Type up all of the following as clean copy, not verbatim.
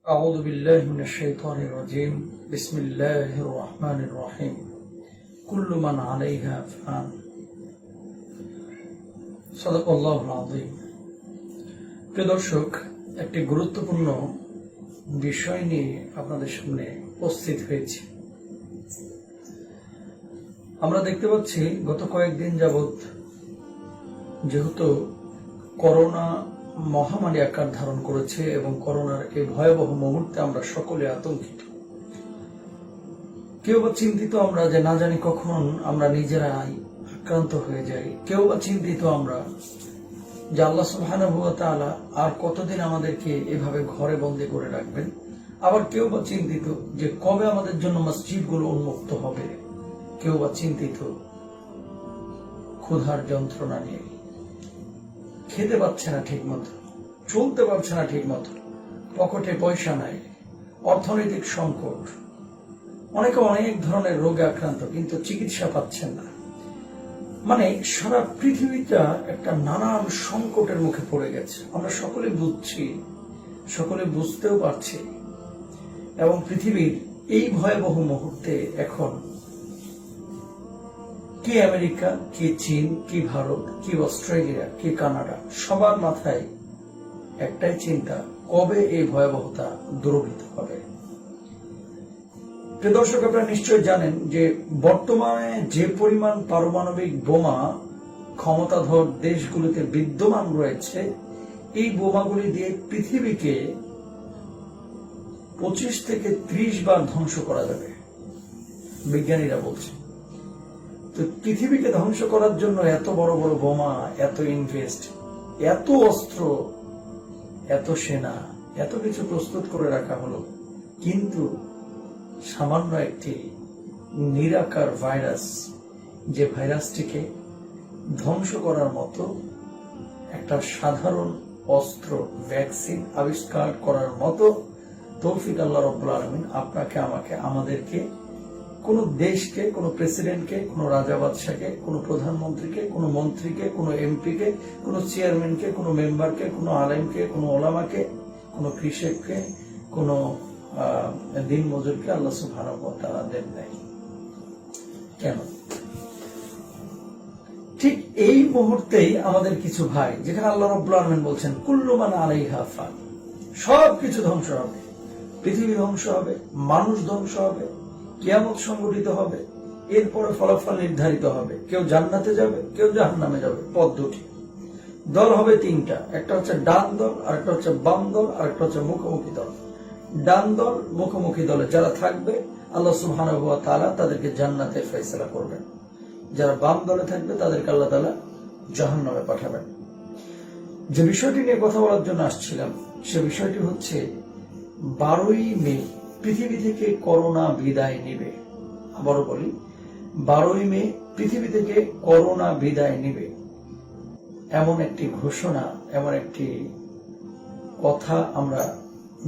أعوذ بالله من الشيطان الرجيم بسم الله الرحمن الرحيم كل من عليها فان صدق الله العظيم। প্রিয় দর্শক, একটি গুরুত্বপূর্ণ বিষয় নিয়ে আপনাদের সামনে উপস্থিত হয়েছি। আমরা দেখতে পাচ্ছি গত কয়েকদিন যাবৎ যেহেতু করোনা মহামারী আকার ধারণ করেছে এবং করোনার এই ভয়াবহ মুহূর্তে আমরা সকলে আতঙ্কিত, কেউ বা চিন্তিত আমরা যে না জানি কখন আমরা নিজেরাই আক্রান্ত হয়ে যাই, কেউ বা চিন্তিত আমরা যে আল্লাহ সুবহানাহু ওয়া তাআলা আর কতদিন আমাদেরকে এভাবে ঘরে বন্দী করে রাখবেন। আবার কেউ বা চিন্তিত যে কবে আমাদের জন্য মসজিদগুলো উন্মুক্ত হবে, কেউ বা চিন্তিত ক্ষুধার যন্ত্রণা নিয়ে, খেতে পাচ্ছে না ঠিক মতো, চলতে পারছে না ঠিক মতো, পকেটে পয়সা নাই, অর্থনৈতিক সংকট, অনেকে অনেক ধরনের রোগে আক্রান্ত কিন্তু চিকিৎসা পাচ্ছেন না। মানে সারা পৃথিবীটা একটা নানান সংকটের মুখে পড়ে গেছে। আমরা সকলে বুঝছি, সকলে বুঝতেও পারছি, এবং পৃথিবীর এই ভয়াবহ মুহূর্তে এখন কি আমেরিকা, কি চীন, কি ভারত, কি অস্ট্রেলিয়া, কি কানাডা, সবার মাথায় একটাই চিন্তা, কবে এই ভয়াবহতা দূরীভূত হবে। প্রিয় দর্শক, আপনারা নিশ্চয় জানেন যে বর্তমানে যে পরিমাণ পারমাণবিক বোমা ক্ষমতাধর দেশগুলিতে বিদ্যমান রয়েছে, এই বোমাগুলি দিয়ে পৃথিবীকে 25 থেকে 30 বার ধ্বংস করা যাবে, বিজ্ঞানীরা বলছে। তো পৃথিবীকে ধ্বংস করার জন্য এত বড় বড় বোমা, এত ইনভেস্ট, এত অস্ত্র, এত সেনা, এত কিছু প্রস্তুত করে রাখা হলো, কিন্তু সামান্য একটি নিরাকার ভাইরাস, যে ভাইরাসটিকে ধ্বংস করার মতো একটা সাধারণ অস্ত্র, ভ্যাকসিন আবিষ্কার করার মতো তৌফিক আল্লাহ রাব্বুল আলামিন আপনাকে, আমাকে, আমাদেরকে, কোন দেশকে, কোন প্রেসিডেন্টকে, কোন রাজা বাদশাকে, কোন প্রধানমন্ত্রীকে, কোন মন্ত্রীকে, কোন এমপিকে, কোন চেয়ারম্যানকে, কোন মেম্বারকে, কোন আলেমকে, কোন ওলামাকে, কোন কৃষককে, কোন দিন মজুরকে আল্লাহ সুবহানাহু ওয়া তাআলা দেন নাই। কেন? ঠিক এই মুহূর্তেই আমাদের কিছু ভাই, যেখানে আল্লাহ রাব্বুল আলামিন বলছেন কুল্লু মান আলাইহা ফান, সবকিছু ধ্বংস হবে, পৃথিবী ধ্বংস হবে, মানুষ ধ্বংস হবে, কিয়ামত সংঘটিত হবে, এরপরে ফলাফল নির্ধারিত হবে, কেউ জান্নাতে যাবে, কেউ জাহান্নামে যাবে। পথ দুটি, দল হবে তিনটা, একটা হচ্ছে ডান দল, আরেকটা হচ্ছে বাম দল, আরেকটা হচ্ছে মুখোমুখি দল। ডান দল, মুখোমুখি দলে যারা থাকবে আল্লাহ সুবহানাহু ওয়া তাআলা তাদেরকে জান্নাতে ফয়সালা করবেন, যারা বাম দলে থাকবে তাদেরকে আল্লাহ তাআলা জাহান্নামে পাঠাবেন। যে বিষয়টি নিয়ে কথা বলার জন্য আসছিলাম, সে বিষয়টি হচ্ছে 12ই মে পৃথিবী থেকে করোনা বিদায় নেবে। আবারও বলি, 12ই মে পৃথিবী থেকে করোনা বিদায় নেবে, এমন একটি ঘোষণা, এমন একটি কথা আমরা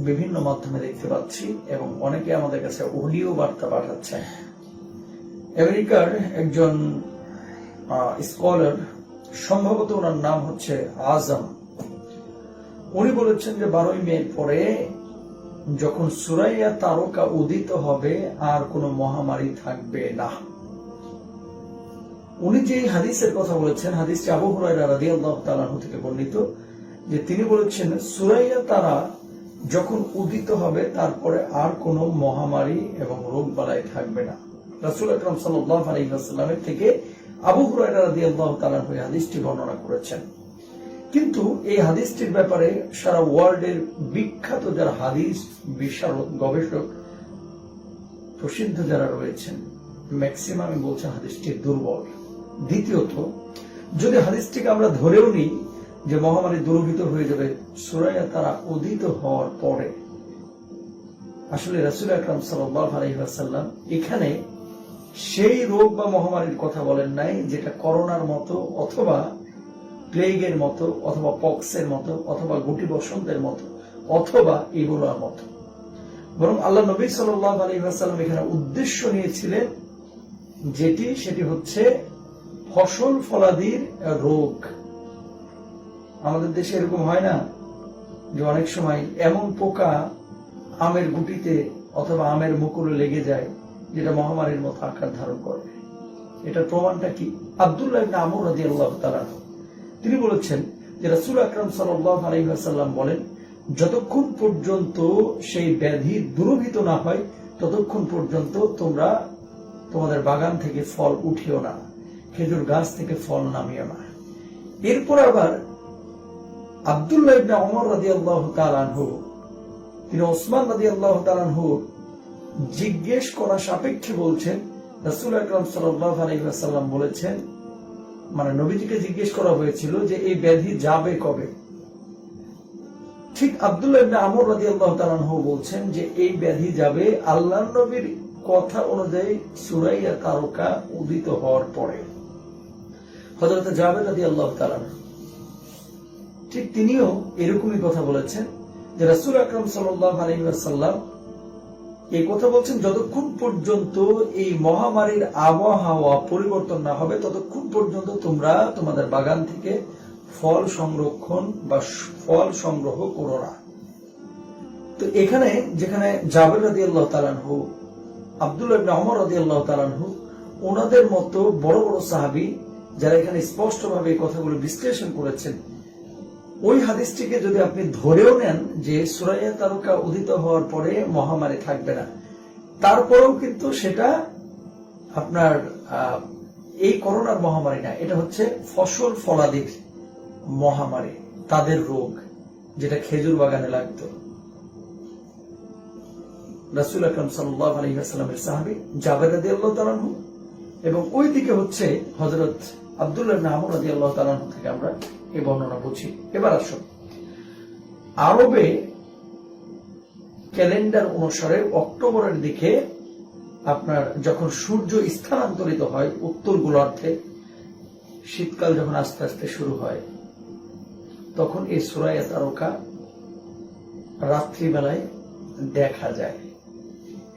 বিভিন্ন মাধ্যমে দেখতে পাচ্ছি, এবং অনেকে আমাদের কাছে অডিও বার্তা পাঠাচ্ছেন। আমেরিকার একজন স্কলার, সম্ভবত ওনার নাম হচ্ছে আজম, উনি বলেছেন যে 12ই মে পরে যখন সুরাইয়া তারকা উদিত হবে আর কোন মহামারী থাকবে না। উনি যে হাদিসের কথা বলেছেন, হাদিসটি আবু হুরায়রা রাদিয়াল্লাহু তাআলা আনহু থেকে বর্ণিত, যে তিনি বলেছেন সুরাইয়া তারা যখন উদিত হবে তারপরে আর কোন মহামারী এবং রোগ বালাই থাকবে না। রাসূল আকরাম সাল্লাল্লাহু আলাইহি ওয়াসাল্লামের থেকে আবু হুরায়রা রাদিয়াল্লাহু তাআলা আনহু এই হাদিসটি বর্ণনা করেছেন। কিন্তু এই হাদিসটির ব্যাপারে সারা ওয়ার্ল্ডের বিখ্যাত যারা হাদিস বিশারদ, গবেষক, প্রসিদ্ধ যারা রয়েছেন, ম্যাক্সিমামই বলছেন হাদিসটি দুর্বল। দ্বিতীয়ত, যদি হাদিসটিকে আমরা ধরেও নিই যে মহামারী দূরীভূত হয়ে যাবে সুরাইয়া তারা উদিত হওয়ার পরে, আসলে রাসূল আকরাম সাল্লাল্লাহু আলাইহি ওয়াসাল্লাম এখানে সেই রোগ বা মহামারীর কথা বলেন নাই যেটা করোনার মতো, অথবা প্লেগের মতো, অথবা পক্সের মতো, অথবা গুটি বসন্তের মতো, অথবা ইবোলার মতো। বরং আল্লাহ নবী সাল্লাল্লাহু আলাইহি ওয়াসাল্লাম এখানে উদ্দেশ্য নিয়েছিলেন সেটি হচ্ছে ফসল ফলাদির রোগ। আমাদের দেশে এরকম হয় না যে অনেক সময় এমন পোকা আমের গুটিতে অথবা আমের মুকুলে লেগে যায়, যেটা মহামারীর মতো আকার ধারণ করে। এটার প্রমাণটা কি? আব্দুল্লাহ ইবনে আমর রাদিয়াল্লাহু তাআলা তিনি বলেছেন যে রাসূল আকরাম সাল্লাল্লাহু আলাইহি ওয়াসাল্লাম বলেন, যতক্ষণ পর্যন্ত সেই ব্যাধি দূরীভূত না হয় ততক্ষণ পর্যন্ত তোমরা তোমাদের বাগান থেকে ফল উঠিও না, খেজুর গাছ থেকে ফল নামিও না। এরপর আবার আব্দুল্লাহ ইবনে ওমর রাদিয়াল্লাহু তাআলা আনহু তিনি ওসমান রাদিয়াল্লাহু তাআলা আনহু জিজ্ঞেস করা সাপেক্ষে বলছেন, রাসূল আকরাম সাল্লাল্লাহু আলাইহি ওয়াসাল্লাম বলেছেন, মানে নবীজিকে জিজ্ঞেস করা হয়েছিল যে এই ব্যাধি যাবে কবে। ঠিক আব্দুল্লাহ ইবনে আমর রাদিয়াল্লাহু তাআলা আনহু বলছেন যে এই ব্যাধি যাবে আল্লাহর নবীর কথা অনুযায়ী সূরা তারকা উদিত হওয়ার পরে। হযরত জাবের রাদিয়াল্লাহু তাআলা ঠিক তিনিও এরকমই কথা বলেছেন যে রাসূল আকরাম সাল্লাল্লাহু আলাইহি ওয়াসাল্লাম এই কথা বলছেন, যতক্ষণ পর্যন্ত এই মহামারীর আবহাওয়া পরিবর্তন না হবে ততক্ষণ পর্যন্ত তোমরা তোমাদের বাগান থেকে ফল সংরক্ষণ বা ফল সংগ্রহ করো না। তো এখানে যেখানে জাবের রাদিয়াল্লাহু তাআলা আনহু, আব্দুল্লাহ ইবনে ওমর রাদিয়াল্লাহু তাআলা আনহু, ওনাদের মতো বড় বড় সাহাবী যারা এখানে স্পষ্টভাবে এই কথাগুলো বিশ্লেষণ করেছেন, ওই হাদিসটিকে যদি আপনি ধরেও নেন যে সূরা তারকা উদিত হওয়ার পরে মহামারী থাকবে না, তারপরেও কিন্তু সেটা আপনার এই করোনার মহামারী না, এটা হচ্ছে ফসল ফলাদির মহামারী, তাদের রোগ, যেটা খেজুর বাগানে লাগতো। রাসূল আকরাম সাল্লাল্লাহু আলাইহি ওয়াসাল্লামের সাহাবী জাবের রাদিয়াল্লাহু তাআলা আনহু, এবং ওই দিকে হচ্ছে হযরত আব্দুল্লাহ ইবনে আমর রাদিয়াল্লাহু তাআলা আনহু থেকে আমরা এই বর্ণনা বুঝি। এবার আসুন, আরবে ক্যালেন্ডার অনুসারে অক্টোবরের দিকে আপনার যখন সূর্য স্থানান্তরিত হয় উত্তর গোলার্ধে, শীতকাল যখন আস্তে আস্তে শুরু হয়, তখন এই সূরা তারকা রাত্রিবেলায় দেখা যায়।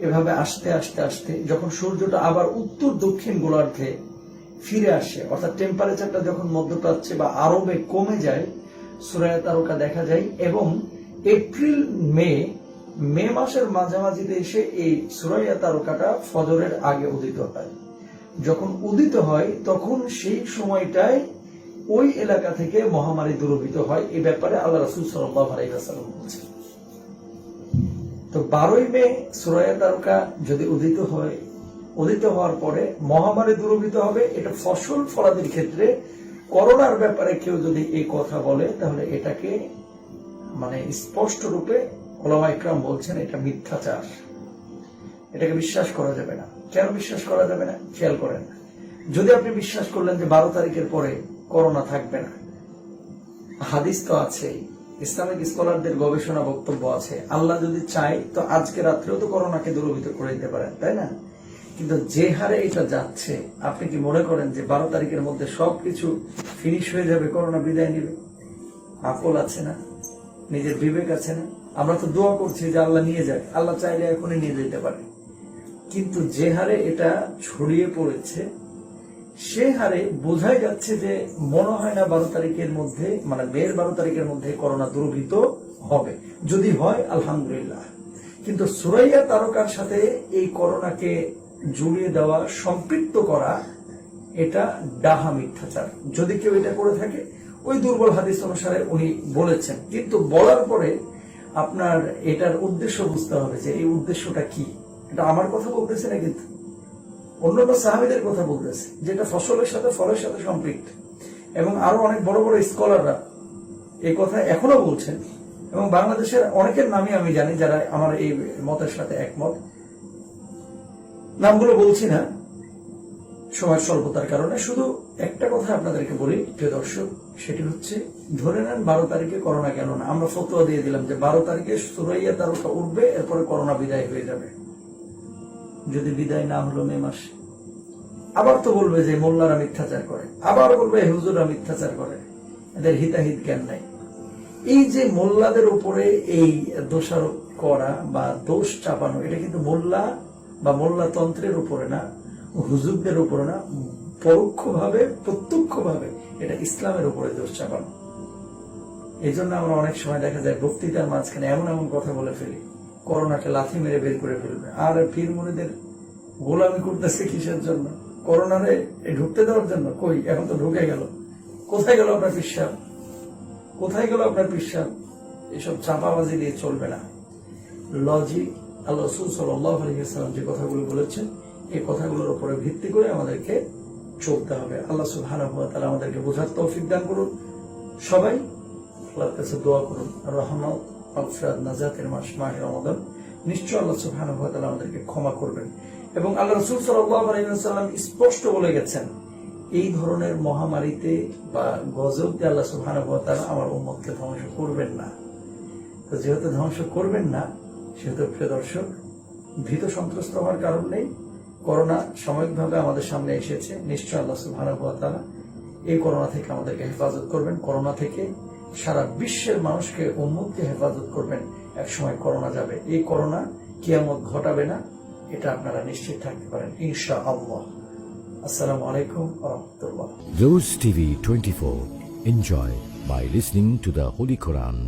এভাবে আস্তে আস্তে আস্তে যখন সূর্যটা আবার উত্তর দক্ষিণ গোলার্ধে ফিরে আসে, অর্থাৎ টেম্পারেচারটা যখন মধ্যপ্রাচ্যে বা আরবে কমে যায়, সূরা তারকা দেখা যায়। এবং এপ্রিল মে মাসের মাঝামাঝিতে এসে এই সূরা তারকাটা ফজরের আগে উদিত হয়। যখন উদিত হয় তখন সেই সময়টায় ওই এলাকা থেকে মহামারী দূরীভূত হয়। এই ব্যাপারে আল্লাহ রাসূল সাল্লাল্লাহু আলাইহি ওয়াসাল্লাম বলেছেন। তো 12ই মে সূরা তারকা যদি উদিত হয়, উদিত হওয়ার পরে মহামারী দূরীভূত হবে। এটা ফসল ফলাদির ক্ষেত্রে করোনার ব্যাপারে কেউ যদি এই কথা বলে তাহলে এটাকে মানে স্পষ্ট রূপে উলামা ইকরাম বলছেন এটা মিথ্যাচার, এটাকে বিশ্বাস করা যাবে না। কেন বিশ্বাস করা যাবে না? খেয়াল করেন, যদি আপনি বিশ্বাস করলেন যে 12 তারিখের পরে করোনা থাকবে না, হাদিস তো আছেই, ইসলামিক স্কলারদের গবেষণা বক্তব্য আছে, আল্লাহ যদি চায় তো আজকে রাত্রেও তো করোনাকে দূরীভূত করে দিতে পারেন, তাই না? কিন্তু যে হারে এটা যাচ্ছে, আপনি কি মনে করেন যে 12 তারিখের মধ্যে সবকিছু ফিনিশ হয়ে যাবে, করোনা বিদায় নেবে? আকল আছে না? নিজের বিবেক আছে না? আমরা তো দোয়া করছি যে আল্লাহ নিয়ে যাক, আল্লাহ চাইলে এখনই নিয়ে যেতে পারে। কিন্তু যে হারে এটা ছড়িয়ে পড়েছে, সে হারে বোঝাই যাচ্ছে যে মনে হয় না 12 তারিখের মধ্যে, মানে মের 12 তারিখের মধ্যে করোনা দূরীভূত হবে। যদি হয় আলহামদুলিল্লাহ, কিন্তু সূরা তারকার সাথে এই করোনাকে জড়িয়ে দেওয়া, সম্পৃক্ত করা, এটা ডাহা মিথ্যাচার। যদি কেউ এটা করে থাকে, ওই দুর্বল হাদিস অনুসারে উনি বলেছেন, কিন্তু বলার পরে আপনার এটার উদ্দেশ্য বুঝতে হবে যে এই উদ্দেশ্যটা কি। এটা আমার কথা বলতেছে না, কিন্তু অন্যান্য সাহাবীদের কথা বলতেছে, যেটা ফসলের সাথে ফলের সাথে সম্পৃক্ত। এবং আরো অনেক বড় বড় স্কলাররা এই কথা এখনো বলছেন, এবং বাংলাদেশের অনেকের নামই আমি জানি যারা আমার এই মতের সাথে একমত। নামগুলো বলছি না সময়ের স্বল্পতার কারণে, শুধু একটা কথা আপনাদেরকে বলি প্রিয় দর্শক, সেটি হচ্ছে, ধরে নেন 12 তারিখে করোনা গেল না, আমরা ফতোয়া দিয়ে দিলাম যে 12 তারিখে সূরা তারকা উঠবে, এরপরে করোনা বিদায় হয়ে যাবে। যদি বিদায় না হলো মে মাসে, আবার তো বলবে যে মোল্লারা মিথ্যাচার করে, আবার বলবে হুজুররা মিথ্যাচার করে, এদের হিতাহিত জ্ঞান নাই। এই যে মোল্লাদের উপরে এই দোষারোপ করা বা দোষ চাপানো, এটা কিন্তু মোল্লা বা মোল্লাতন্ত্রের উপরে না, হুজুরদের উপরে না, পরোক্ষভাবে প্রত্যক্ষভাবে এটা ইসলামের উপরে দোষ চাপানো। এই জন্য আমরা অনেক সময় দেখা যায় বক্তৃতার মাঝখানে এমন এমন কথা বলে ফেলি করোনাকে লাথি মেরে বের করে ফেলবে। আর পীর মুরিদের গোলামি করতেছে কিসের জন্য? করোনারে ঢুকতে দেওয়ার জন্য? কই, এখন তো ঢুকে গেল। কোথায় গেল আপনার পিসাব? কোথায় গেল আপনার পিসাব? এসব চাপাবাজি দিয়ে চলবে না। লজিক, আল্লাহ রাসূল সাল্লাল্লাহু আলাইহি ওয়াসাল্লাম যে কথাগুলো বলেছেন, এই কথাগুলোর উপরে ভিত্তি করে আমাদেরকে চলতে হবে। আল্লাহ সুবহানাহু ওয়া তাআলা আমাদেরকে বোঝার তৌফিক দান করুন। সবাই আল্লাহর কাছে দোয়া করুন, রহমত, মাগফিরাত, নাজাতের মাস মাহে রমাদান। নিশ্চয় আল্লাহ সুবহানাহু ওয়া তাআলা আমাদেরকে ক্ষমা করবেন। এবং আল্লাহ রাসূল সাল্লাল্লাহু আলাইহি ওয়াসাল্লাম স্পষ্ট বলে গেছেন, এই ধরনের মহামারীতে বা গজবতে আল্লাহ সুবহানাহু ওয়া তাআলা আমার উম্মতকে ধ্বংস করবেন না। তো যেহেতু ধ্বংস করবেন না, সেহেতু প্রিয় দর্শক, ভীত সন্ত্রস্ত হওয়ার কারণ নেই। করোনা সাময়িকভাবে আমাদের সামনে এসেছে, নিশ্চয় আল্লাহ সুবহানাহু ওয়া তাআলা এই করোনা থেকে আমাদেরকে হেফাজত করবেন। করোনা থেকে সারা বিশ্বের মানুষকে, উম্মতকে হেফাজত করবেন। একসময় করোনা যাবে, এই করোনা কিয়ামত ঘটাবে না, এটা আপনারা নিশ্চিত থাকতে পারেন ইনশাআল্লাহ। আসসালামু আলাইকুম ওয়া রাহমাতুল্লাহ। Rose TV 24. Enjoy by listening to the Holy Quran.